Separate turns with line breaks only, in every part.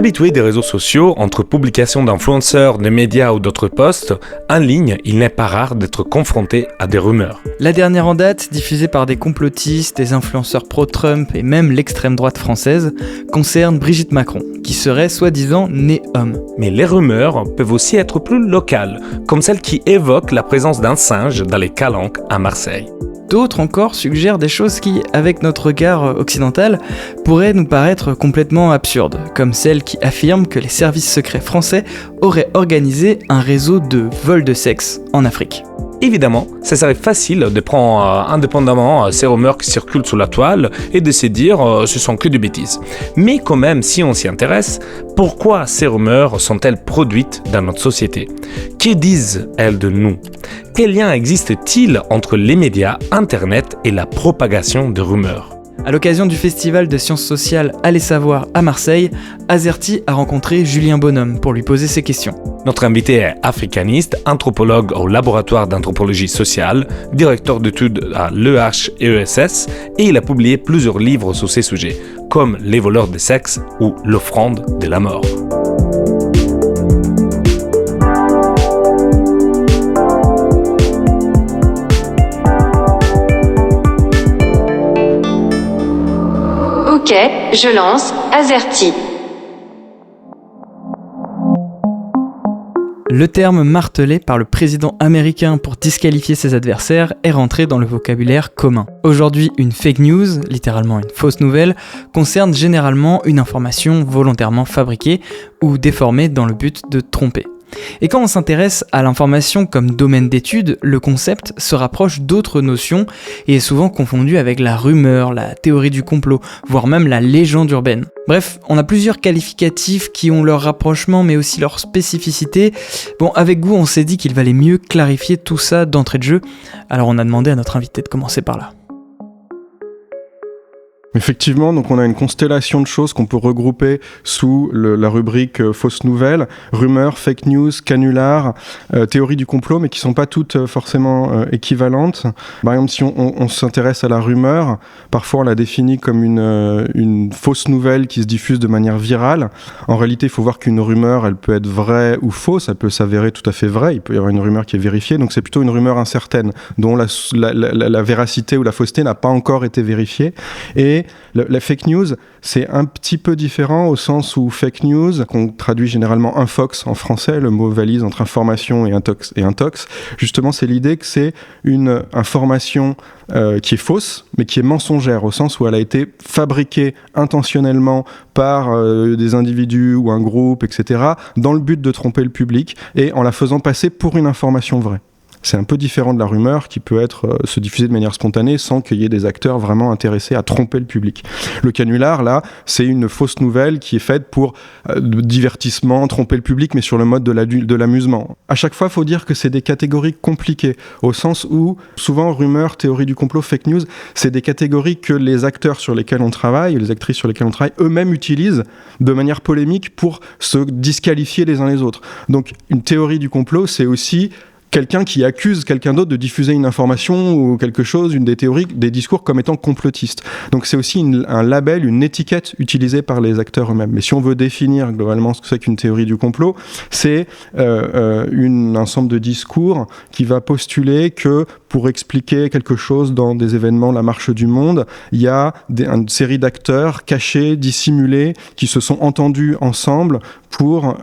Habitué des réseaux sociaux, entre publications d'influenceurs, de médias ou d'autres posts, en ligne, il n'est pas rare d'être confronté à des rumeurs.
La dernière en date, diffusée par des complotistes, des influenceurs pro-Trump et même l'extrême droite française, concerne Brigitte Macron, qui serait soi-disant née homme.
Mais les rumeurs peuvent aussi être plus locales, comme celle qui évoque la présence d'un singe dans les calanques à Marseille.
D'autres encore suggèrent des choses qui, avec notre regard occidental, pourraient nous paraître complètement absurdes, comme celle qui affirme que les services secrets français auraient organisé un réseau de vols de sexe en Afrique.
Évidemment, ça serait facile de prendre indépendamment ces rumeurs qui circulent sous la toile et de se dire ce sont que des bêtises. Mais quand même, si on s'y intéresse, pourquoi ces rumeurs sont-elles produites dans notre société ? Que disent-elles de nous ? Quel lien existe-t-il entre les médias, Internet et la propagation de rumeurs ?
À l'occasion du festival de sciences sociales Allez savoir à Marseille, Azerty a rencontré Julien Bonhomme pour lui poser ces questions.
Notre invité est africaniste, anthropologue au laboratoire d'anthropologie sociale, directeur d'études à l'EHESS et il a publié plusieurs livres sur ces sujets, comme Les voleurs de sexe ou L'offrande de la mort.
Ok, je lance Azerty.
Le terme martelé par le président américain pour disqualifier ses adversaires est rentré dans le vocabulaire commun. Aujourd'hui, une fake news, littéralement une fausse nouvelle, concerne généralement une information volontairement fabriquée ou déformée dans le but de tromper. Et quand on s'intéresse à l'information comme domaine d'étude, le concept se rapproche d'autres notions et est souvent confondu avec la rumeur, la théorie du complot, voire même la légende urbaine. Bref, on a plusieurs qualificatifs qui ont leur rapprochement mais aussi leur spécificité. Bon, avec goût, on s'est dit qu'il valait mieux clarifier tout ça d'entrée de jeu, alors on a demandé à notre invité de commencer par là.
Effectivement, donc on a une constellation de choses qu'on peut regrouper sous la rubrique fausses nouvelles, rumeurs, fake news, canulars, théorie du complot, mais qui sont pas toutes forcément équivalentes. Par exemple, si on s'intéresse à la rumeur, parfois on la définit comme une fausse nouvelle qui se diffuse de manière virale. En réalité, il faut voir qu'une rumeur, elle peut être vraie ou fausse, elle peut s'avérer tout à fait vraie, il peut y avoir une rumeur qui est vérifiée, donc c'est plutôt une rumeur incertaine, dont la véracité ou la fausseté n'a pas encore été vérifiée. Et la fake news, c'est un petit peu différent au sens où fake news, qu'on traduit généralement infox en français, le mot valise entre information et intox, justement c'est l'idée que c'est une information qui est fausse, mais qui est mensongère, au sens où elle a été fabriquée intentionnellement par des individus ou un groupe, etc., dans le but de tromper le public et en la faisant passer pour une information vraie. C'est un peu différent de la rumeur qui peut se diffuser de manière spontanée sans qu'il y ait des acteurs vraiment intéressés à tromper le public. Le canular, là, c'est une fausse nouvelle qui est faite pour divertissement, tromper le public, mais sur le mode de l'amusement. À chaque fois, il faut dire que c'est des catégories compliquées, au sens où, souvent, rumeur, théorie du complot, fake news, c'est des catégories que les acteurs sur lesquels on travaille, les actrices sur lesquelles on travaille, eux-mêmes utilisent de manière polémique pour se disqualifier les uns les autres. Donc, une théorie du complot, c'est aussi quelqu'un qui accuse quelqu'un d'autre de diffuser une information ou quelque chose, une des théories, des discours comme étant complotiste. Donc c'est aussi un label, une étiquette utilisée par les acteurs eux-mêmes. Mais si on veut définir globalement ce que c'est qu'une théorie du complot, c'est un ensemble de discours qui va postuler que pour expliquer quelque chose dans des événements, la marche du monde, il y a une série d'acteurs cachés, dissimulés, qui se sont entendus ensemble pour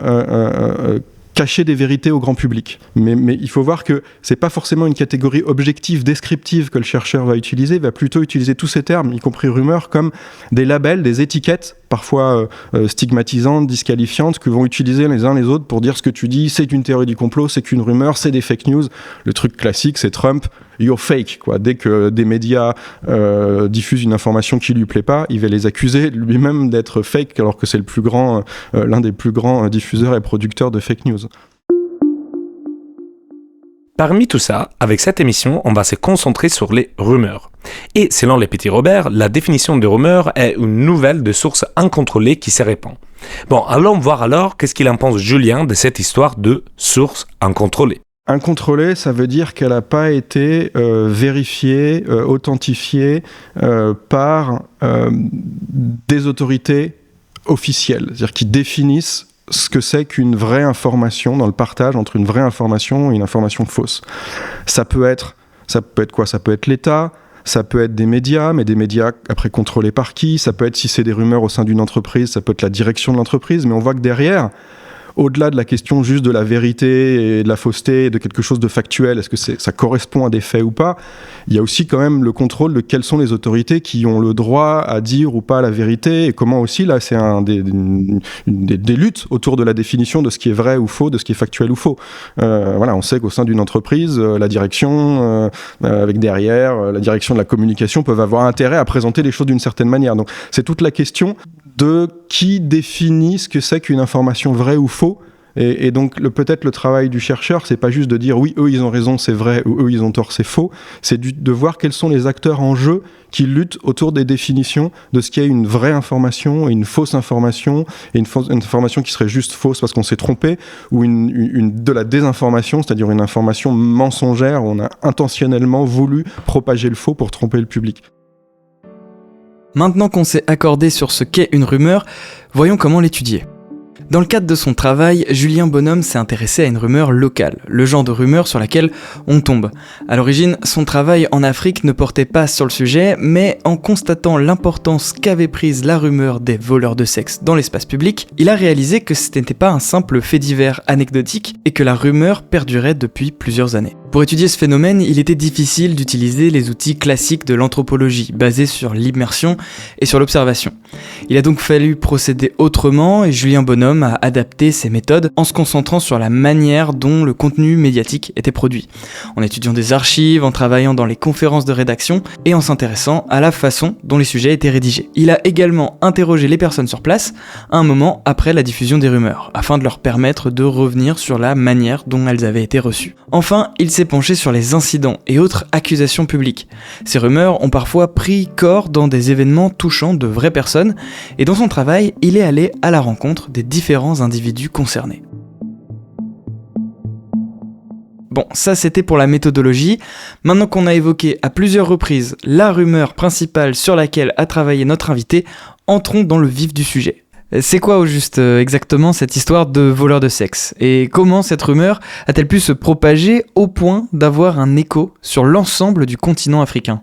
cacher des vérités au grand public. Mais il faut voir que c'est pas forcément une catégorie objective, descriptive que le chercheur va utiliser, il va plutôt utiliser tous ces termes, y compris rumeurs, comme des labels, des étiquettes, parfois stigmatisantes, disqualifiantes, que vont utiliser les uns les autres pour dire ce que tu dis, c'est une théorie du complot, c'est qu'une rumeur, c'est des fake news. Le truc classique, c'est Trump, you're fake, quoi. Dès que des médias diffusent une information qui lui plaît pas, il va les accuser lui-même d'être fake, alors que c'est l'un des plus grands diffuseurs et producteurs de fake news.
Parmi tout ça, avec cette émission, on va se concentrer sur les rumeurs. Et selon les petits Robert, la définition de rumeur est une nouvelle de source incontrôlée qui se répand. Bon, allons voir alors qu'est-ce qu'il en pense Julien de cette histoire de source incontrôlée.
Incontrôlée, ça veut dire qu'elle n'a pas été vérifiée, authentifiée par des autorités officielles, c'est-à-dire qui définissent ce que c'est qu'une vraie information dans le partage entre une vraie information et une information fausse. Ça peut être quoi ? Ça peut être l'État, ça peut être des médias, mais des médias après contrôlés par qui ? Ça peut être, si c'est des rumeurs au sein d'une entreprise, ça peut être la direction de l'entreprise, mais on voit que derrière, au-delà de la question juste de la vérité et de la fausseté et de quelque chose de factuel, est-ce que ça correspond à des faits ou pas, il y a aussi quand même le contrôle de quelles sont les autorités qui ont le droit à dire ou pas la vérité, et comment aussi, là, c'est des luttes autour de la définition de ce qui est vrai ou faux, de ce qui est factuel ou faux. Voilà, on sait qu'au sein d'une entreprise, la direction, avec derrière, la direction de la communication peuvent avoir intérêt à présenter les choses d'une certaine manière. Donc, c'est toute la question de qui définit ce que c'est qu'une information vraie ou faux. Et donc, peut-être le travail du chercheur, c'est pas juste de dire oui, eux ils ont raison, c'est vrai, ou eux ils ont tort, c'est faux. C'est de voir quels sont les acteurs en jeu qui luttent autour des définitions de ce qui est une vraie information et une fausse information, et une information qui serait juste fausse parce qu'on s'est trompé, ou de la désinformation, c'est-à-dire une information mensongère où on a intentionnellement voulu propager le faux pour tromper le public.
Maintenant qu'on s'est accordé sur ce qu'est une rumeur, voyons comment l'étudier. Dans le cadre de son travail, Julien Bonhomme s'est intéressé à une rumeur locale, le genre de rumeur sur laquelle on tombe. À l'origine, son travail en Afrique ne portait pas sur le sujet, mais en constatant l'importance qu'avait prise la rumeur des voleurs de sexe dans l'espace public, il a réalisé que ce n'était pas un simple fait divers anecdotique et que la rumeur perdurait depuis plusieurs années. Pour étudier ce phénomène, il était difficile d'utiliser les outils classiques de l'anthropologie, basés sur l'immersion et sur l'observation. Il a donc fallu procéder autrement, et Julien Bonhomme a adapté ses méthodes en se concentrant sur la manière dont le contenu médiatique était produit, en étudiant des archives, en travaillant dans les conférences de rédaction et en s'intéressant à la façon dont les sujets étaient rédigés. Il a également interrogé les personnes sur place un moment après la diffusion des rumeurs, afin de leur permettre de revenir sur la manière dont elles avaient été reçues. Enfin, il s'est penché sur les incidents et autres accusations publiques. Ces rumeurs ont parfois pris corps dans des événements touchant de vraies personnes, et dans son travail, il est allé à la rencontre des différents individus concernés. Bon, ça c'était pour la méthodologie. Maintenant qu'on a évoqué à plusieurs reprises la rumeur principale sur laquelle a travaillé notre invité, entrons dans le vif du sujet. C'est quoi au juste exactement cette histoire de voleur de sexe ? Et comment cette rumeur a-t-elle pu se propager au point d'avoir un écho sur l'ensemble du continent africain ?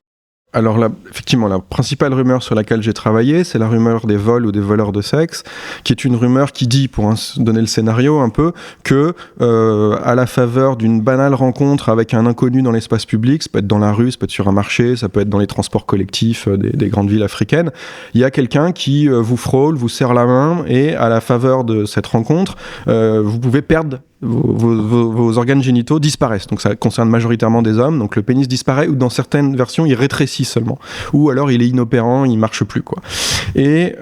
Alors là, effectivement, la principale rumeur sur laquelle j'ai travaillé, c'est la rumeur des vols ou des voleurs de sexe, qui est une rumeur qui dit, pour donner le scénario un peu, que à la faveur d'une banale rencontre avec un inconnu dans l'espace public, ça peut être dans la rue, ça peut être sur un marché, ça peut être dans les transports collectifs des grandes villes africaines, il y a quelqu'un qui vous frôle, vous serre la main, et à la faveur de cette rencontre, vous pouvez perdre vos organes génitaux disparaissent. Donc ça concerne majoritairement des hommes. Donc le pénis disparaît, ou dans certaines versions, il rétrécit seulement. Ou alors il est inopérant, il marche plus, quoi. Et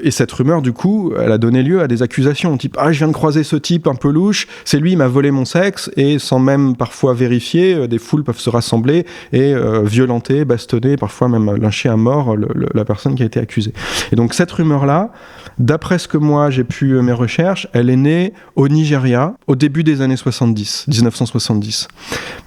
cette rumeur, du coup, elle a donné lieu à des accusations. Type, je viens de croiser ce type un peu louche, c'est lui, il m'a volé mon sexe, et sans même parfois vérifier, des foules peuvent se rassembler et violenter, bastonner, parfois même lyncher à mort la personne qui a été accusée. Et donc cette rumeur-là, d'après ce que moi j'ai pu mes recherches, elle est née au Nigeria au début des années 1970.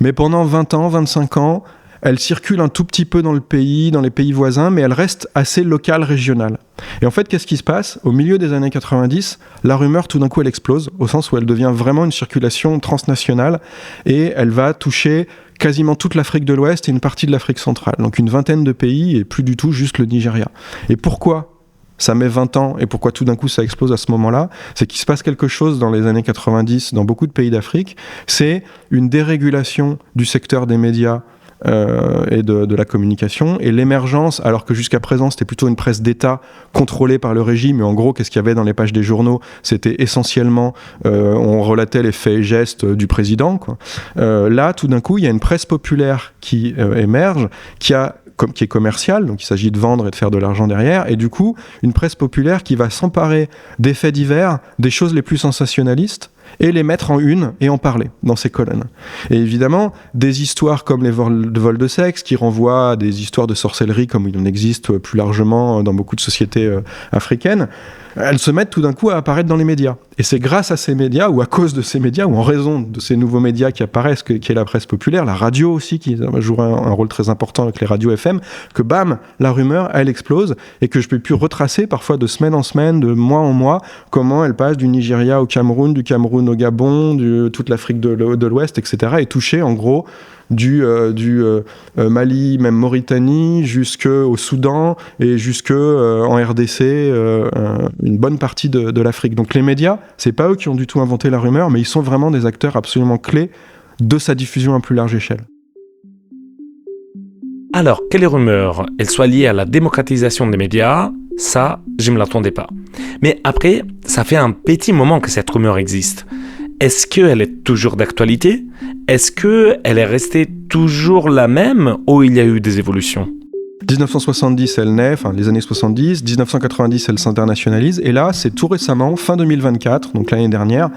Mais pendant 20 ans, 25 ans, elle circule un tout petit peu dans le pays, dans les pays voisins, mais elle reste assez locale, régionale. Et en fait, qu'est-ce qui se passe ? Au milieu des années 90, la rumeur, tout d'un coup, elle explose, au sens où elle devient vraiment une circulation transnationale, et elle va toucher quasiment toute l'Afrique de l'Ouest et une partie de l'Afrique centrale. Donc une vingtaine de pays, et plus du tout juste le Nigeria. Et pourquoi ça met 20 ans, et pourquoi tout d'un coup ça explose à ce moment-là ? C'est qu'il se passe quelque chose dans les années 90 dans beaucoup de pays d'Afrique, c'est une dérégulation du secteur des médias et de la communication, et l'émergence, alors que jusqu'à présent c'était plutôt une presse d'État contrôlée par le régime, mais en gros qu'est-ce qu'il y avait dans les pages des journaux ? C'était essentiellement, on relatait les faits et gestes du président, quoi. Là tout d'un coup il y a une presse populaire qui émerge, qui est commerciale, donc il s'agit de vendre et de faire de l'argent derrière, et du coup une presse populaire qui va s'emparer des faits divers, des choses les plus sensationnalistes, et les mettre en une et en parler dans ces colonnes. Et évidemment, des histoires comme les vols de sexe qui renvoient à des histoires de sorcellerie comme il en existe plus largement dans beaucoup de sociétés africaines, elles se mettent tout d'un coup à apparaître dans les médias. Et c'est grâce à ces médias, ou à cause de ces médias, ou en raison de ces nouveaux médias qui apparaissent, qui est la presse populaire, la radio aussi, qui joue un rôle très important avec les radios FM, que bam, la rumeur, elle explose, et que je peux plus retracer parfois de semaine en semaine, de mois en mois, comment elle passe du Nigeria au Cameroun, du Cameroun au Gabon, toute l'Afrique de l'Ouest, etc., et toucher en gros du Mali, même Mauritanie, jusqu'au Soudan et jusqu'en RDC, une bonne partie de l'Afrique. Donc les médias, c'est pas eux qui ont du tout inventé la rumeur, mais ils sont vraiment des acteurs absolument clés de sa diffusion à plus large échelle.
Alors, que les rumeurs, elles soient liées à la démocratisation des médias, ça, je ne me l'attendais pas. Mais après, ça fait un petit moment que cette rumeur existe. Est-ce qu'elle est toujours d'actualité ? Est-ce qu'elle est restée toujours la même ou il y a eu des évolutions ?
1970, elle naît, enfin les années 70, 1990, elle s'internationalise, et là, c'est tout récemment, fin 2024, donc l'année dernière,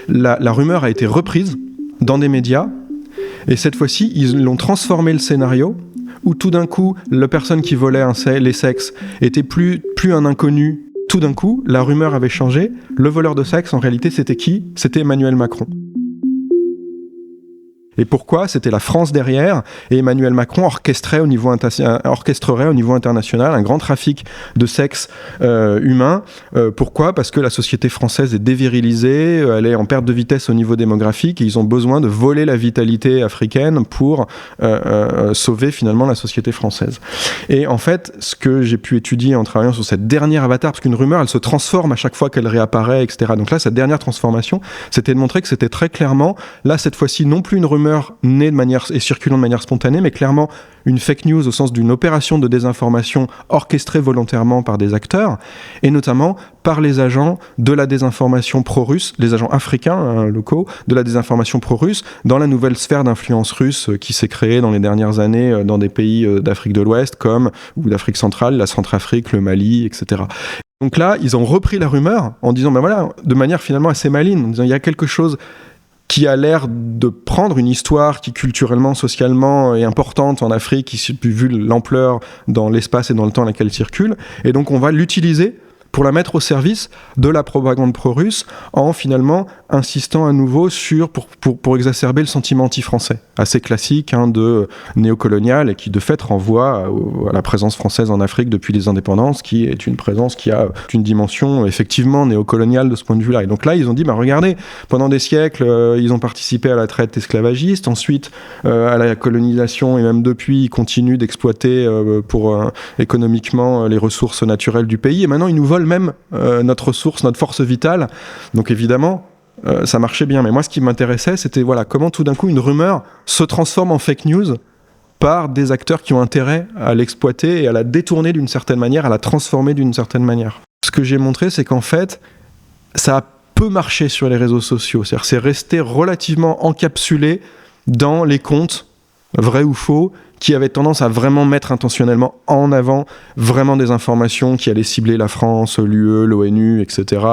la rumeur a été reprise dans des médias, et cette fois-ci, ils ont transformé le scénario, où tout d'un coup, la personne qui volait les sexes était plus un inconnu. Tout d'un coup, la rumeur avait changé. Le voleur de sexe, en réalité, c'était qui ? C'était Emmanuel Macron. Et pourquoi ? C'était la France derrière, et Emmanuel Macron orchestrerait au niveau international un grand trafic de sexe humain. Pourquoi ? Parce que la société française est dévirilisée, elle est en perte de vitesse au niveau démographique, et ils ont besoin de voler la vitalité africaine pour sauver finalement la société française. Et en fait, ce que j'ai pu étudier en travaillant sur cette dernière avatar, parce qu'une rumeur, elle se transforme à chaque fois qu'elle réapparaît, etc. Donc là, cette dernière transformation, c'était de montrer que c'était très clairement, là, cette fois-ci, non plus une rumeur née de manière et circulant de manière spontanée, mais clairement une fake news au sens d'une opération de désinformation orchestrée volontairement par des acteurs, et notamment par les agents de la désinformation pro-russe, les agents africains locaux de la désinformation pro-russe, dans la nouvelle sphère d'influence russe qui s'est créée dans les dernières années dans des pays d'Afrique de l'Ouest ou d'Afrique centrale, la Centrafrique, le Mali, etc. Donc là, ils ont repris la rumeur en disant, ben voilà, de manière finalement assez maligne, en disant il y a quelque chose qui a l'air de prendre une histoire qui culturellement, socialement est importante en Afrique, vu l'ampleur dans l'espace et dans le temps à laquelle elle circule, et donc on va l'utiliser pour la mettre au service de la propagande pro-russe en finalement insistant à nouveau pour exacerber le sentiment anti-français, assez classique de néocolonial et qui de fait renvoie à la présence française en Afrique depuis les indépendances, qui est une présence qui a une dimension effectivement néocoloniale de ce point de vue-là. Et donc là, ils ont dit, regardez, pendant des siècles, ils ont participé à la traite esclavagiste, ensuite à la colonisation, et même depuis, ils continuent d'exploiter économiquement les ressources naturelles du pays, et maintenant ils nous volent même notre ressource, notre force vitale. Donc évidemment, ça marchait bien. Mais moi, ce qui m'intéressait, c'était comment tout d'un coup, une rumeur se transforme en fake news par des acteurs qui ont intérêt à l'exploiter et à la détourner d'une certaine manière, à la transformer d'une certaine manière. Ce que j'ai montré, c'est qu'en fait, ça a peu marché sur les réseaux sociaux. C'est-à-dire, c'est resté relativement encapsulé dans les comptes, vrais ou faux, qui avait tendance à vraiment mettre intentionnellement en avant vraiment des informations qui allaient cibler la France, l'UE, l'ONU, etc.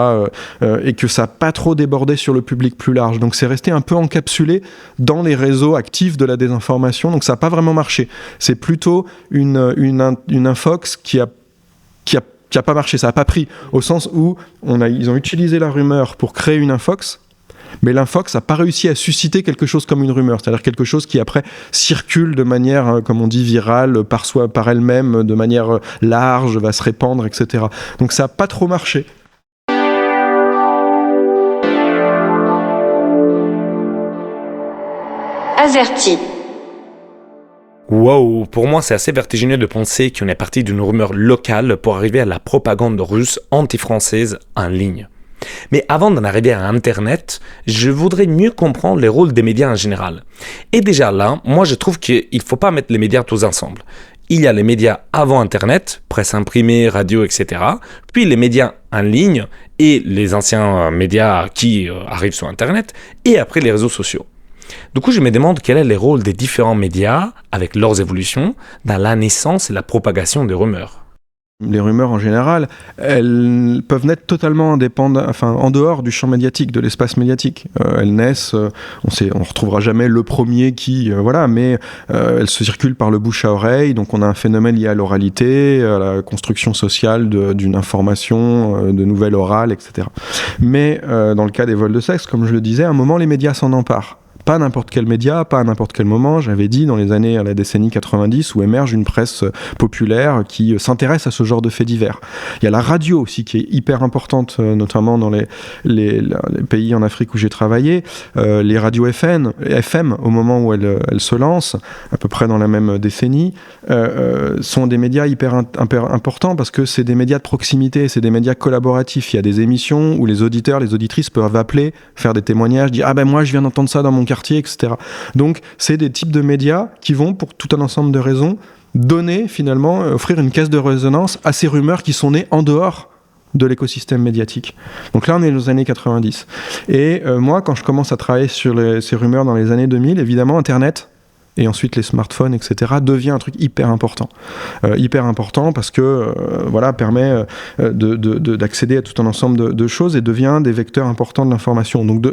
Et que ça n'a pas trop débordé sur le public plus large. Donc c'est resté un peu encapsulé dans les réseaux actifs de la désinformation, donc ça n'a pas vraiment marché. C'est plutôt une infox qui a pas marché, ça n'a pas pris, au sens où ils ont utilisé la rumeur pour créer une infox, mais l'infox n'a pas réussi à susciter quelque chose comme une rumeur, c'est-à-dire quelque chose qui après circule de manière, comme on dit, virale, par elle-même, de manière large, va se répandre, etc. Donc ça n'a pas trop marché.
Azerty.
Wow, pour moi c'est assez vertigineux de penser qu'on est parti d'une rumeur locale pour arriver à la propagande russe anti-française en ligne. Mais avant d'en arriver à Internet, je voudrais mieux comprendre les rôles des médias en général. Et déjà là, moi je trouve qu'il ne faut pas mettre les médias tous ensemble. Il y a les médias avant Internet, presse imprimée, radio, etc. Puis les médias en ligne et les anciens médias qui arrivent sur Internet. Et après les réseaux sociaux. Du coup, je me demande quel est le rôle des différents médias, avec leurs évolutions, dans la naissance et la propagation des rumeurs.
Les rumeurs en général, elles peuvent naître totalement en dehors du champ médiatique, de l'espace médiatique. Elles naissent, on retrouvera jamais le premier mais elles se circulent par le bouche à oreille, donc on a un phénomène lié à l'oralité, à la construction sociale d'une information, de nouvelles orales, etc. Mais dans le cas des vols de sexe, comme je le disais, à un moment les médias s'en emparent. Pas n'importe quel média, pas à n'importe quel moment, j'avais dit dans la décennie 90, où émerge une presse populaire qui s'intéresse à ce genre de faits divers. Il y a la radio aussi qui est hyper importante, notamment dans les pays en Afrique où j'ai travaillé. Les radios FM, au moment où elles se lancent, à peu près dans la même décennie, sont des médias hyper importants parce que c'est des médias de proximité, c'est des médias collaboratifs. Il y a des émissions où les auditeurs, les auditrices peuvent appeler, faire des témoignages, dire « Ah ben moi je viens d'entendre ça dans mon quartier, etc. » Donc, c'est des types de médias qui vont, pour tout un ensemble de raisons, offrir une caisse de résonance à ces rumeurs qui sont nées en dehors de l'écosystème médiatique. Donc là, on est aux années 90. Et moi, quand je commence à travailler sur ces rumeurs dans les années 2000, évidemment, Internet, et ensuite les smartphones, etc., devient un truc hyper important. Hyper important parce que permet d'accéder à tout un ensemble de choses et devient des vecteurs importants de l'information. Donc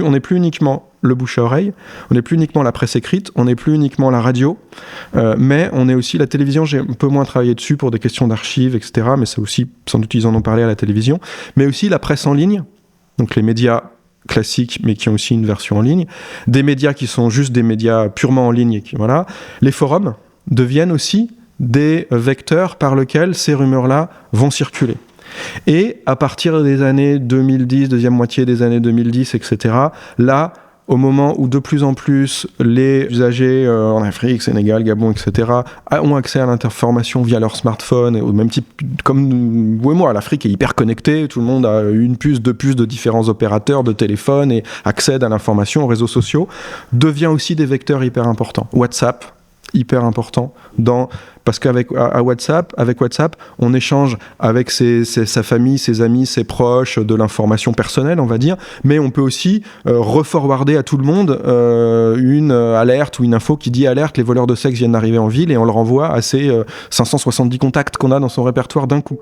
on n'est plus uniquement le bouche à oreille, on n'est plus uniquement la presse écrite, on n'est plus uniquement la radio, mais on est aussi la télévision. J'ai un peu moins travaillé dessus pour des questions d'archives, etc., mais c'est aussi, sans doute ils en ont parlé à la télévision, mais aussi la presse en ligne, donc les médias classiques, mais qui ont aussi une version en ligne, des médias qui sont juste des médias purement en ligne, les forums deviennent aussi des vecteurs par lesquels ces rumeurs-là vont circuler. Et à partir des années 2010, deuxième moitié des années 2010, etc., là, au moment où de plus en plus les usagers en Afrique, Sénégal, Gabon, etc. ont accès à l'information via leur smartphone, au même type comme vous et moi, l'Afrique est hyper connectée, tout le monde a une puce, deux puces de différents opérateurs de téléphone et accède à l'information, aux réseaux sociaux, devient aussi des vecteurs hyper importants. WhatsApp, hyper important, parce qu'avec WhatsApp, on échange avec sa famille, ses amis, ses proches, de l'information personnelle, on va dire, mais on peut aussi reforwarder à tout le monde une alerte ou une info qui dit « Alerte, les voleurs de sexe viennent d'arriver en ville » et on le renvoie à ces 570 contacts qu'on a dans son répertoire d'un coup.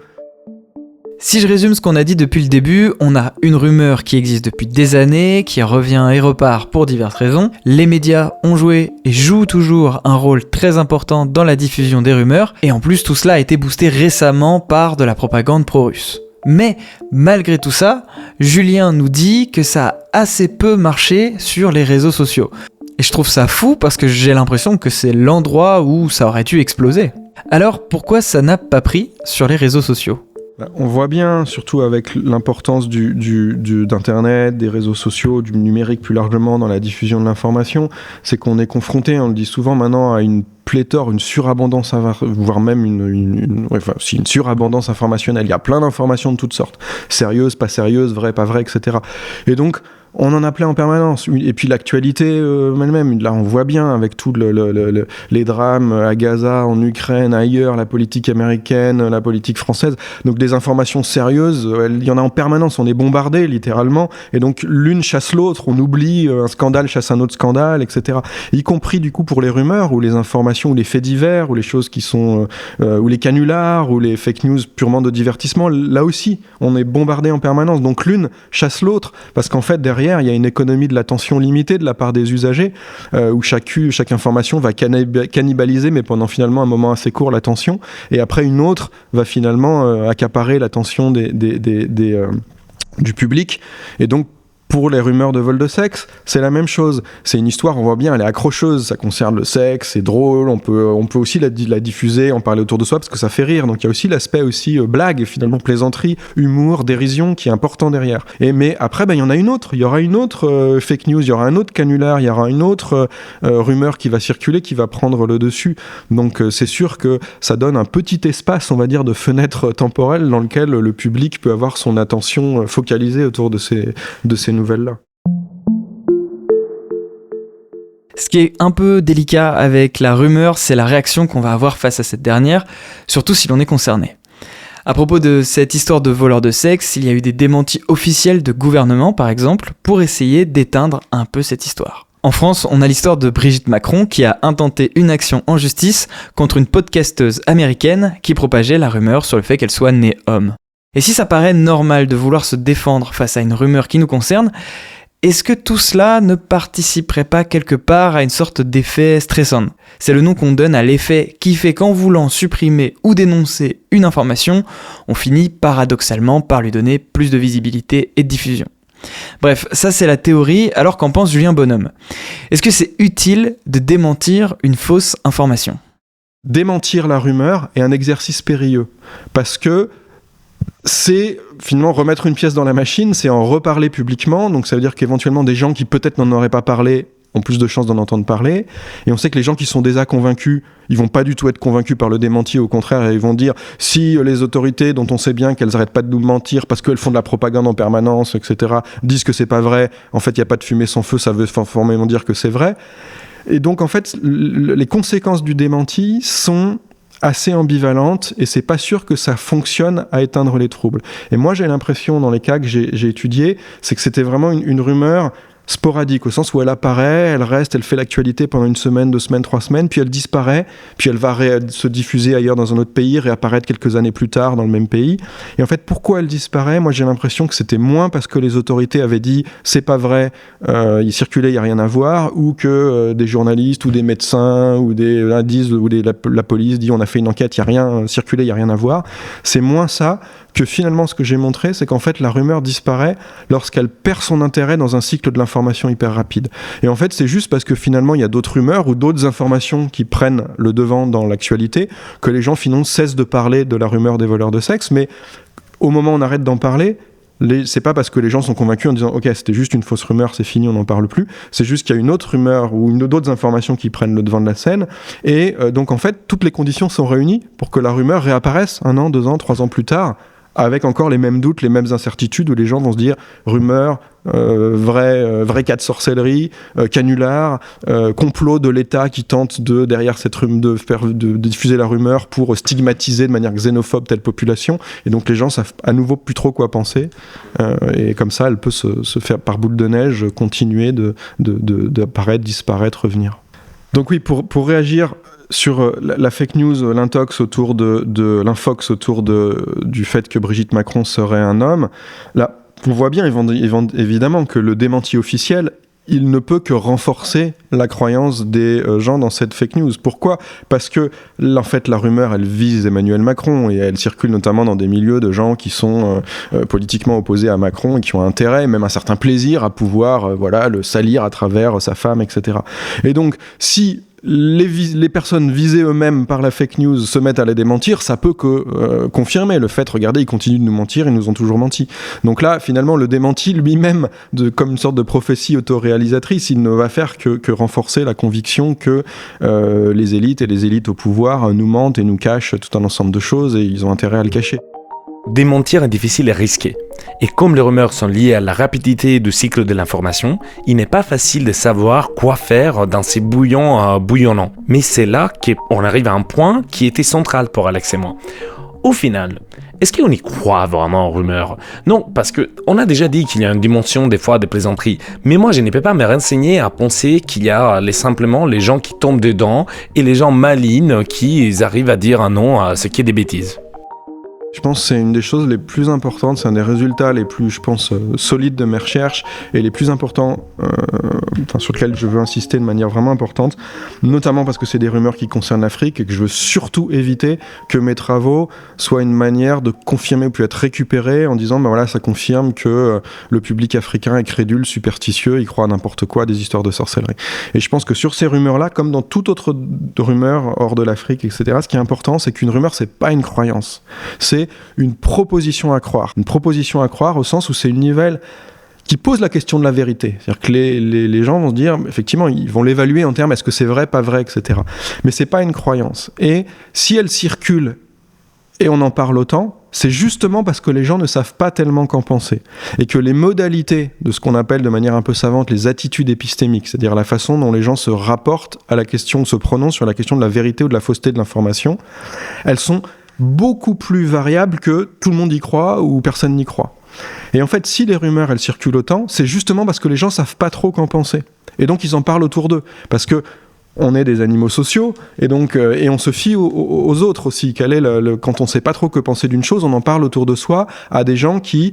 Si je résume ce qu'on a dit depuis le début, on a une rumeur qui existe depuis des années, qui revient et repart pour diverses raisons. Les médias ont joué et jouent toujours un rôle très important dans la diffusion des rumeurs, et en plus tout cela a été boosté récemment par de la propagande pro-russe. Mais malgré tout ça, Julien nous dit que ça a assez peu marché sur les réseaux sociaux. Et je trouve ça fou parce que j'ai l'impression que c'est l'endroit où ça aurait dû exploser. Alors pourquoi ça n'a pas pris sur les réseaux sociaux ?
On voit bien, surtout avec l'importance d'Internet, des réseaux sociaux, du numérique plus largement dans la diffusion de l'information, c'est qu'on est confronté, on le dit souvent maintenant, à une pléthore, une surabondance, voire même une surabondance informationnelle. Il y a plein d'informations de toutes sortes, sérieuses, pas sérieuses, vraies, pas vraies, etc. Et donc, on en a plein en permanence. Et puis l'actualité elle-même, là on voit bien avec tous les drames à Gaza, en Ukraine, ailleurs, la politique américaine, la politique française. Donc des informations sérieuses, il y en a en permanence, on est bombardé littéralement. Et donc l'une chasse l'autre, on oublie, un scandale chasse un autre scandale, etc. Y compris du coup pour les rumeurs, ou les informations, ou les faits divers, ou les choses qui sont... ou les canulars, ou les fake news purement de divertissement. Là aussi, on est bombardé en permanence. Donc l'une chasse l'autre, parce qu'en fait derrière, il y a une économie de l'attention limitée de la part des usagers, où chaque information va cannibaliser, mais pendant finalement un moment assez court, l'attention, et après une autre va finalement accaparer l'attention du public. Et donc, pour les rumeurs de vol de sexe, c'est la même chose. C'est une histoire, on voit bien, elle est accrocheuse, ça concerne le sexe, c'est drôle, on peut aussi la diffuser, en parler autour de soi, parce que ça fait rire. Donc il y a aussi l'aspect blague, finalement, plaisanterie, humour, dérision, qui est important derrière. Mais après, il y en a une autre. Il y aura une autre fake news, il y aura un autre canular, il y aura une autre rumeur qui va circuler, qui va prendre le dessus. Donc c'est sûr que ça donne un petit espace, on va dire, de fenêtre temporelle dans lequel le public peut avoir son attention focalisée autour de ces nouvelles-là.
Ce qui est un peu délicat avec la rumeur, c'est la réaction qu'on va avoir face à cette dernière, surtout si l'on est concerné. À propos de cette histoire de voleurs de sexe, il y a eu des démentis officiels de gouvernement, par exemple, pour essayer d'éteindre un peu cette histoire. En France, on a l'histoire de Brigitte Macron qui a intenté une action en justice contre une podcasteuse américaine qui propageait la rumeur sur le fait qu'elle soit née homme. Et si ça paraît normal de vouloir se défendre face à une rumeur qui nous concerne, est-ce que tout cela ne participerait pas quelque part à une sorte d'effet stressant ? C'est le nom qu'on donne à l'effet qui fait qu'en voulant supprimer ou dénoncer une information, on finit paradoxalement par lui donner plus de visibilité et de diffusion. Bref, ça c'est la théorie, alors qu'en pense Julien Bonhomme. Est-ce que c'est utile de démentir une fausse information ?
Démentir la rumeur est un exercice périlleux, parce que c'est finalement remettre une pièce dans la machine, c'est en reparler publiquement, donc ça veut dire qu'éventuellement des gens qui peut-être n'en auraient pas parlé ont plus de chances d'en entendre parler, et on sait que les gens qui sont déjà convaincus, ils vont pas du tout être convaincus par le démenti, au contraire, ils vont dire si les autorités dont on sait bien qu'elles arrêtent pas de nous mentir parce qu'elles font de la propagande en permanence, etc., disent que c'est pas vrai, en fait il y a pas de fumée sans feu, ça veut forcément dire que c'est vrai. Et donc en fait les conséquences du démenti sont assez ambivalentes et c'est pas sûr que ça fonctionne à éteindre les troubles. Et moi j'ai l'impression dans les cas que j'ai étudiés, c'est que c'était vraiment une rumeur sporadique, au sens où elle apparaît, elle reste, elle fait l'actualité pendant 1 semaine, 2 semaines, 3 semaines, puis elle disparaît, puis elle va se diffuser ailleurs dans un autre pays, réapparaître quelques années plus tard dans le même pays. Et en fait, pourquoi elle disparaît ? Moi, j'ai l'impression que c'était moins parce que les autorités avaient dit « c'est pas vrai, il circulait, il n'y a rien à voir », ou que des journalistes ou des médecins ou la police dit « on a fait une enquête, il n'y a rien circulé, il n'y a rien à voir ». C'est moins ça que finalement ce que j'ai montré, c'est qu'en fait la rumeur disparaît lorsqu'elle perd son intérêt dans un cycle de l'information hyper rapide. Et en fait c'est juste parce que finalement il y a d'autres rumeurs ou d'autres informations qui prennent le devant dans l'actualité que les gens finalement cessent de parler de la rumeur des voleurs de sexe, mais au moment où on arrête d'en parler, c'est pas parce que les gens sont convaincus en disant ok c'était juste une fausse rumeur, c'est fini, on n'en parle plus, c'est juste qu'il y a une autre rumeur ou d'autres informations qui prennent le devant de la scène et donc en fait toutes les conditions sont réunies pour que la rumeur réapparaisse 1 an, 2 ans, 3 ans plus tard avec encore les mêmes doutes, les mêmes incertitudes, où les gens vont se dire rumeur, vrai cas de sorcellerie, canular, complot de l'État qui tente derrière cette de diffuser la rumeur pour stigmatiser de manière xénophobe telle population, et donc les gens savent à nouveau plus trop quoi penser, et comme ça elle peut se faire par boule de neige continuer d'apparaître, disparaître, revenir. Donc oui, pour réagir sur la fake news, l'intox autour l'infox autour du fait que Brigitte Macron serait un homme, là, on voit bien évidemment que le démenti officiel, il ne peut que renforcer la croyance des gens dans cette fake news. Pourquoi ? Parce que, en fait, la rumeur, elle vise Emmanuel Macron et elle circule notamment dans des milieux de gens qui sont politiquement opposés à Macron et qui ont intérêt, même un certain plaisir à pouvoir le salir à travers sa femme, etc. Et donc, si les personnes visées eux-mêmes par la fake news se mettent à les démentir, ça peut que confirmer le fait, regardez, ils continuent de nous mentir, ils nous ont toujours menti. Donc là, finalement, le démenti lui-même, comme une sorte de prophétie autoréalisatrice, il ne va faire que renforcer la conviction que les élites au pouvoir nous mentent et nous cachent tout un ensemble de choses et ils ont intérêt à le cacher.
Démentir est difficile et risqué. Et comme les rumeurs sont liées à la rapidité du cycle de l'information, il n'est pas facile de savoir quoi faire dans ces bouillons bouillonnants. Mais c'est là qu'on arrive à un point qui était central pour Alex et moi. Au final, est-ce qu'on y croit vraiment aux rumeurs ? Non, parce qu'on a déjà dit qu'il y a une dimension des fois de plaisanterie. Mais moi, je ne peux pas me renseigner à penser qu'il y a simplement les gens qui tombent dedans et les gens malignes qui arrivent à dire un nom à ce qui est des bêtises.
Je pense que c'est une des choses les plus importantes, c'est un des résultats les plus, je pense, solides de mes recherches et les plus importants, sur lesquels je veux insister de manière vraiment importante, notamment parce que c'est des rumeurs qui concernent l'Afrique et que je veux surtout éviter que mes travaux soient une manière de confirmer ou puis être récupérés en disant, ça confirme que le public africain est crédule, superstitieux, il croit à n'importe quoi, des histoires de sorcellerie. Et je pense que sur ces rumeurs-là, comme dans toute autre rumeur hors de l'Afrique, etc., ce qui est important, c'est qu'une rumeur, c'est pas une croyance. C'est une proposition à croire. Une proposition à croire au sens où c'est une nouvelle qui pose la question de la vérité. C'est-à-dire que les gens vont se dire, effectivement, ils vont l'évaluer en termes est-ce que c'est vrai, pas vrai, etc. Mais c'est pas une croyance. Et si elle circule et on en parle autant, c'est justement parce que les gens ne savent pas tellement qu'en penser. Et que les modalités de ce qu'on appelle de manière un peu savante les attitudes épistémiques, c'est-à-dire la façon dont les gens se rapportent à la question, se prononcent sur la question de la vérité ou de la fausseté de l'information, elles sont beaucoup plus variable que tout le monde y croit ou personne n'y croit. Et en fait, si les rumeurs, elles circulent autant, c'est justement parce que les gens savent pas trop qu'en penser. Et donc, ils en parlent autour d'eux. Parce que on est des animaux sociaux, et donc et on se fie aux autres aussi. Quand on sait pas trop que penser d'une chose, on en parle autour de soi à des gens qui,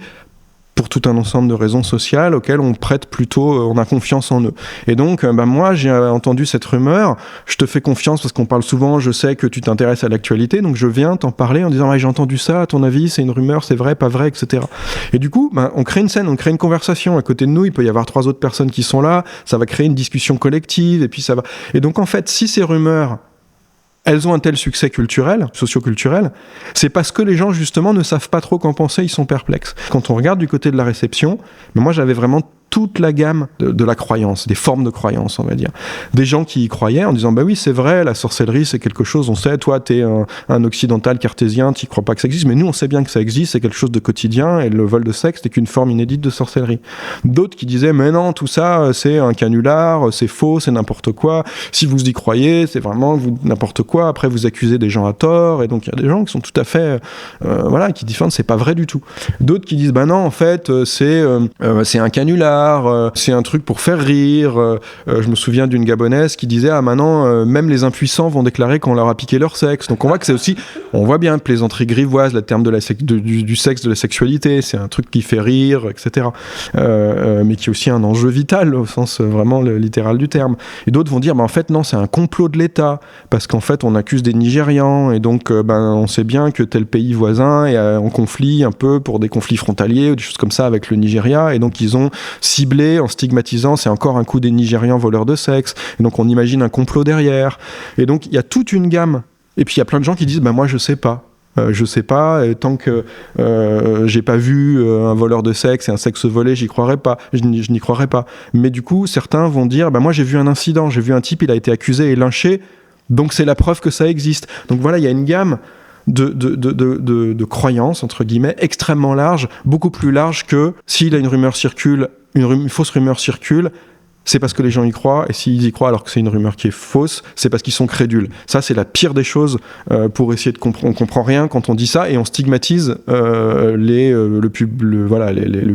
pour tout un ensemble de raisons sociales auxquelles on prête plutôt, on a confiance en eux. Et donc, moi, j'ai entendu cette rumeur, je te fais confiance parce qu'on parle souvent, je sais que tu t'intéresses à l'actualité, donc je viens t'en parler en disant, j'ai entendu ça, à ton avis, c'est une rumeur, c'est vrai, pas vrai, etc. Et du coup, on crée une scène, on crée une conversation. À côté de nous, il peut y avoir 3 autres personnes qui sont là, ça va créer une discussion collective, et puis ça va... Et donc, en fait, si ces rumeurs, elles ont un tel succès culturel, socio-culturel, c'est parce que les gens, justement, ne savent pas trop qu'en penser, ils sont perplexes. Quand on regarde du côté de la réception, moi, j'avais vraiment toute la gamme de la croyance, des formes de croyance, on va dire. Des gens qui y croyaient en disant, oui, c'est vrai, la sorcellerie, c'est quelque chose, on sait, toi, t'es un occidental cartésien, t'y crois pas que ça existe, mais nous, on sait bien que ça existe, c'est quelque chose de quotidien, et le vol de sexe n'est qu'une forme inédite de sorcellerie. D'autres qui disaient, mais non, tout ça, c'est un canular, c'est faux, c'est n'importe quoi, si vous y croyez, c'est vraiment n'importe quoi, après vous accusez des gens à tort, et donc il y a des gens qui sont tout à fait, qui défendent, c'est pas vrai du tout. D'autres qui disent, non, en fait, c'est un canular, c'est un truc pour faire rire. Je me souviens d'une Gabonaise qui disait, maintenant, même les impuissants vont déclarer qu'on leur a piqué leur sexe. Donc on voit que c'est aussi, on voit bien, plaisanterie grivoise, le terme du sexe, de la sexualité, c'est un truc qui fait rire, etc. Mais qui est aussi un enjeu vital, au sens vraiment littéral du terme. Et d'autres vont dire, en fait, non, c'est un complot de l'État, parce qu'en fait, on accuse des Nigérians, et donc, on sait bien que tel pays voisin est en conflit, un peu, pour des conflits frontaliers, ou des choses comme ça, avec le Nigeria, et donc ils ont ciblé en stigmatisant, c'est encore un coup des Nigérians voleurs de sexe, et donc on imagine un complot derrière, et donc il y a toute une gamme, et puis il y a plein de gens qui disent, moi je sais pas, et tant que j'ai pas vu un voleur de sexe et un sexe volé, je n'y croirais pas. Mais du coup, certains vont dire, moi j'ai vu un incident, j'ai vu un type, il a été accusé et lynché, donc c'est la preuve que ça existe. Donc voilà, il y a une gamme de croyances, entre guillemets, extrêmement large, beaucoup plus large que s'il a une rumeur circule, une fausse rumeur circule, c'est parce que les gens y croient, et s'ils y croient alors que c'est une rumeur qui est fausse, c'est parce qu'ils sont crédules. Ça, c'est la pire des choses pour essayer de comprendre. On comprend rien quand on dit ça, et on stigmatise le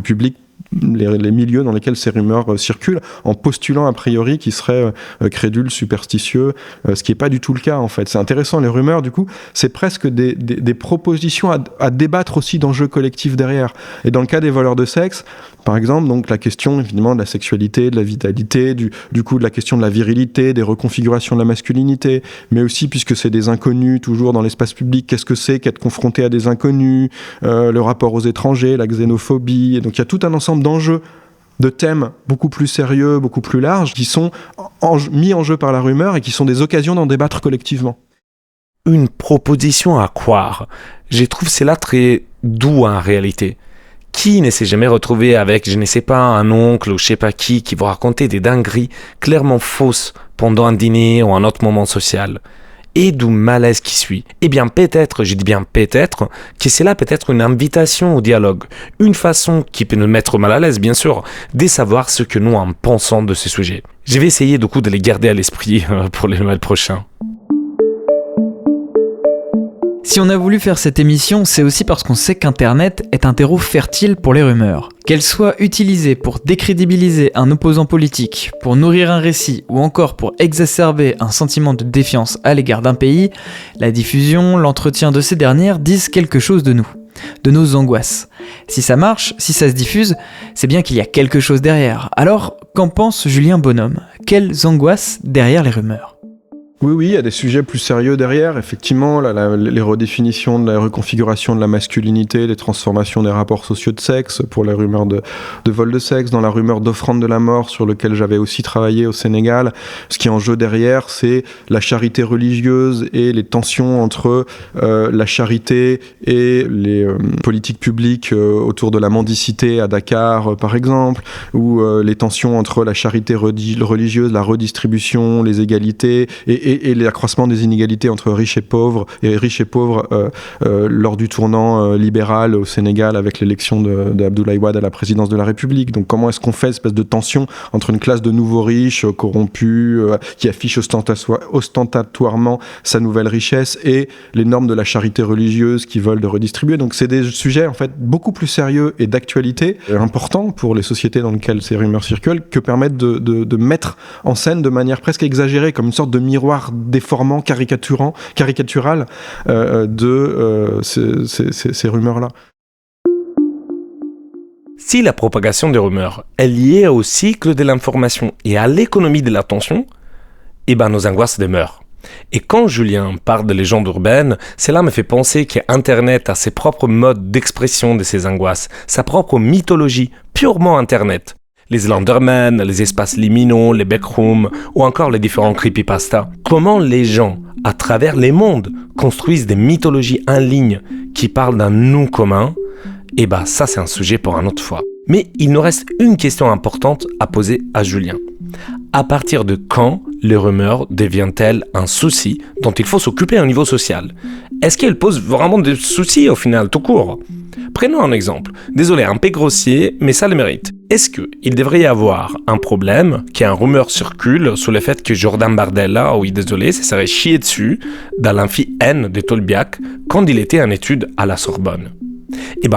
public, les milieux dans lesquels ces rumeurs circulent, en postulant a priori qu'ils seraient crédules, superstitieux, ce qui n'est pas du tout le cas en fait. C'est intéressant, les rumeurs du coup, c'est presque des propositions à débattre aussi d'enjeux collectifs derrière. Et dans le cas des voleurs de sexe, par exemple, donc la question évidemment de la sexualité, de la vitalité, du coup de la question de la virilité, des reconfigurations de la masculinité, mais aussi puisque c'est des inconnus toujours dans l'espace public, qu'est-ce que c'est qu'être confronté à des inconnus, le rapport aux étrangers, la xénophobie, et donc il y a tout un ensemble d'enjeux, de thèmes beaucoup plus sérieux, beaucoup plus larges, qui sont mis en jeu par la rumeur et qui sont des occasions d'en débattre collectivement.
Une proposition à croire. Je trouve cela très doux en réalité. Qui ne s'est jamais retrouvé avec, je ne sais pas, un oncle ou je sais pas qui vous racontait des dingueries clairement fausses pendant un dîner ou un autre moment social? Et du malaise qui suit. Eh bien peut-être, je dis bien peut-être, que c'est là peut-être une invitation au dialogue. Une façon qui peut nous mettre mal à l'aise, bien sûr, de savoir ce que nous en pensons de ce sujet. Je vais essayer du coup de les garder à l'esprit pour les Noëls prochains.
Si on a voulu faire cette émission, c'est aussi parce qu'on sait qu'Internet est un terreau fertile pour les rumeurs. Qu'elles soient utilisées pour décrédibiliser un opposant politique, pour nourrir un récit ou encore pour exacerber un sentiment de défiance à l'égard d'un pays, la diffusion, l'entretien de ces dernières disent quelque chose de nous, de nos angoisses. Si ça marche, si ça se diffuse, c'est bien qu'il y a quelque chose derrière. Alors, qu'en pense Julien Bonhomme? Quelles angoisses derrière les rumeurs?
Oui, il y a des sujets plus sérieux derrière. Effectivement, les redéfinitions de la reconfiguration de la masculinité, les transformations des rapports sociaux de sexe pour les rumeurs de vol de sexe, dans la rumeur d'offrande de la mort sur lequel j'avais aussi travaillé au Sénégal. Ce qui est en jeu derrière, c'est la charité religieuse et les tensions entre la charité et les politiques publiques autour de la mendicité à Dakar, par exemple, ou les tensions entre la charité religieuse, la redistribution, les égalités et et l'accroissement des inégalités entre riches et pauvres lors du tournant libéral au Sénégal avec l'élection d'Abdoulaye Wade à la présidence de la République. Donc comment est-ce qu'on fait espèce de tension entre une classe de nouveaux riches corrompus qui affiche ostentatoirement sa nouvelle richesse et les normes de la charité religieuse qui veulent de redistribuer. Donc c'est des sujets en fait beaucoup plus sérieux et d'actualité importants pour les sociétés dans lesquelles ces rumeurs circulent que permettent de mettre en scène de manière presque exagérée comme une sorte de miroir déformant, caricatural de ces rumeurs-là.
Si la propagation des rumeurs est liée au cycle de l'information et à l'économie de l'attention, nos angoisses demeurent. Et quand Julien parle de légendes urbaines, cela me fait penser qu'Internet a ses propres modes d'expression de ces angoisses, sa propre mythologie, purement Internet. Les Slenderman, les espaces liminaux, les backrooms ou encore les différents creepypasta. Comment les gens, à travers les mondes, construisent des mythologies en ligne qui parlent d'un nous commun, ça c'est un sujet pour une autre fois. Mais il nous reste une question importante à poser à Julien. À partir de quand les rumeurs deviennent-elles un souci dont il faut s'occuper au niveau social ? Est-ce qu'elles posent vraiment des soucis au final, tout court ? Prenons un exemple. Désolé, un peu grossier, mais ça le mérite. Est-ce qu'il devrait y avoir un problème qu'un rumeur circule sur le fait que Jordan Bardella, oui désolé, se serait chié dessus dans l'amphi N de Tolbiac quand il était en études à la Sorbonne ?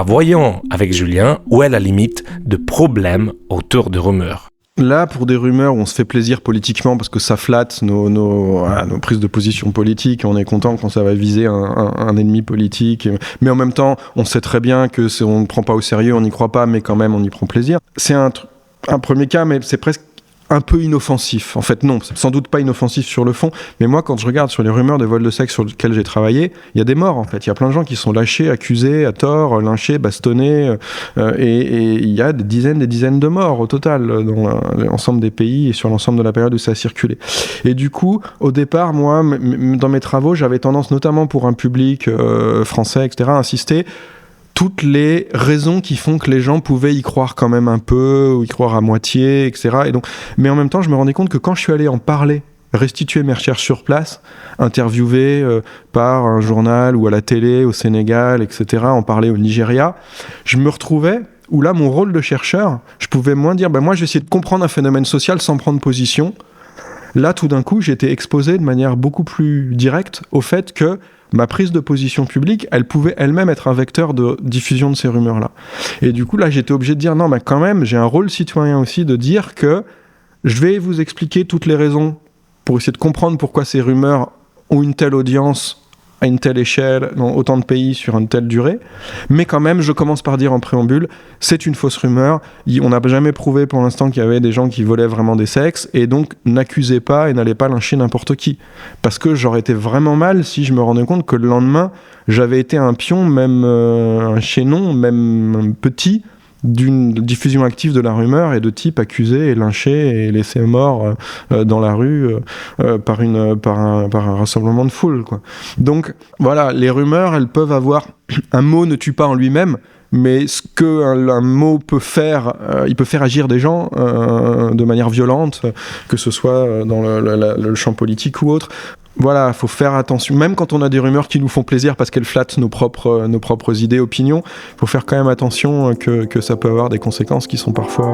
Voyons avec Julien où est la limite de problème autour de rumeurs.
Là, pour des rumeurs où on se fait plaisir politiquement parce que ça flatte nos prises de position politiques, on est content quand ça va viser un ennemi politique, mais en même temps, on sait très bien que on ne prend pas au sérieux, on n'y croit pas, mais quand même, on y prend plaisir. C'est un premier cas, mais c'est presque un peu inoffensif. En fait, non, c'est sans doute pas inoffensif sur le fond, mais moi, quand je regarde sur les rumeurs de vol de sexe sur lesquelles j'ai travaillé, il y a des morts, en fait. Il y a plein de gens qui sont lâchés, accusés, à tort, lynchés, bastonnés, et il y a des dizaines de morts au total dans l'ensemble des pays et sur l'ensemble de la période où ça a circulé. Et du coup, au départ, moi, dans mes travaux, j'avais tendance, notamment pour un public français, etc., à insister toutes les raisons qui font que les gens pouvaient y croire quand même un peu, ou y croire à moitié, etc. Et donc, mais en même temps, je me rendais compte que quand je suis allé en parler, restituer mes recherches sur place, interviewé par un journal ou à la télé au Sénégal, etc., en parler au Nigeria, je me retrouvais où là, mon rôle de chercheur, je pouvais moins dire, moi, je vais essayer de comprendre un phénomène social sans prendre position. Là, tout d'un coup, j'étais exposé de manière beaucoup plus directe au fait que ma prise de position publique, elle pouvait elle-même être un vecteur de diffusion de ces rumeurs-là. Et du coup, là, j'étais obligé de dire, non, mais quand même, j'ai un rôle citoyen aussi de dire que je vais vous expliquer toutes les raisons pour essayer de comprendre pourquoi ces rumeurs ont une telle audience à une telle échelle, dans autant de pays, sur une telle durée. Mais quand même, je commence par dire en préambule, c'est une fausse rumeur. On n'a jamais prouvé pour l'instant qu'il y avait des gens qui volaient vraiment des sexes, et donc n'accusez pas et n'allez pas lyncher n'importe qui. Parce que j'aurais été vraiment mal si je me rendais compte que le lendemain, j'avais été un pion, même un chaînon, même un petit, d'une diffusion active de la rumeur et de types accusés et lynchés et laissés morts dans la rue par un rassemblement de foule, quoi. Donc voilà, les rumeurs, elles peuvent avoir... Un mot ne tue pas en lui-même, mais ce qu'un mot peut faire, il peut faire agir des gens de manière violente, que ce soit dans le champ politique ou autre. Voilà, faut faire attention. Même quand on a des rumeurs qui nous font plaisir parce qu'elles flattent nos propres idées, opinions, faut faire quand même attention que ça peut avoir des conséquences qui sont parfois...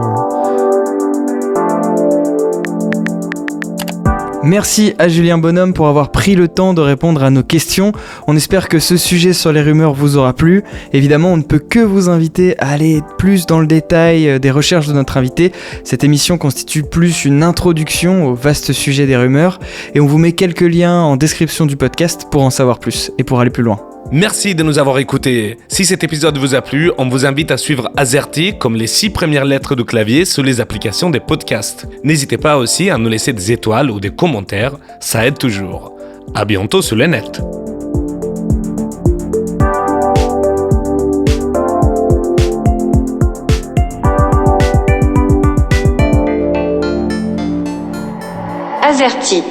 Merci à Julien Bonhomme pour avoir pris le temps de répondre à nos questions. On espère que ce sujet sur les rumeurs vous aura plu. Évidemment, on ne peut que vous inviter à aller plus dans le détail des recherches de notre invité. Cette émission constitue plus une introduction au vaste sujet des rumeurs et on vous met quelques liens en description du podcast pour en savoir plus et pour aller plus loin.
Merci de nous avoir écoutés. Si cet épisode vous a plu, on vous invite à suivre Azerty comme les 6 premières lettres du clavier sur les applications des podcasts. N'hésitez pas aussi à nous laisser des étoiles ou des commentaires, ça aide toujours. À bientôt sur le net.
Azerty.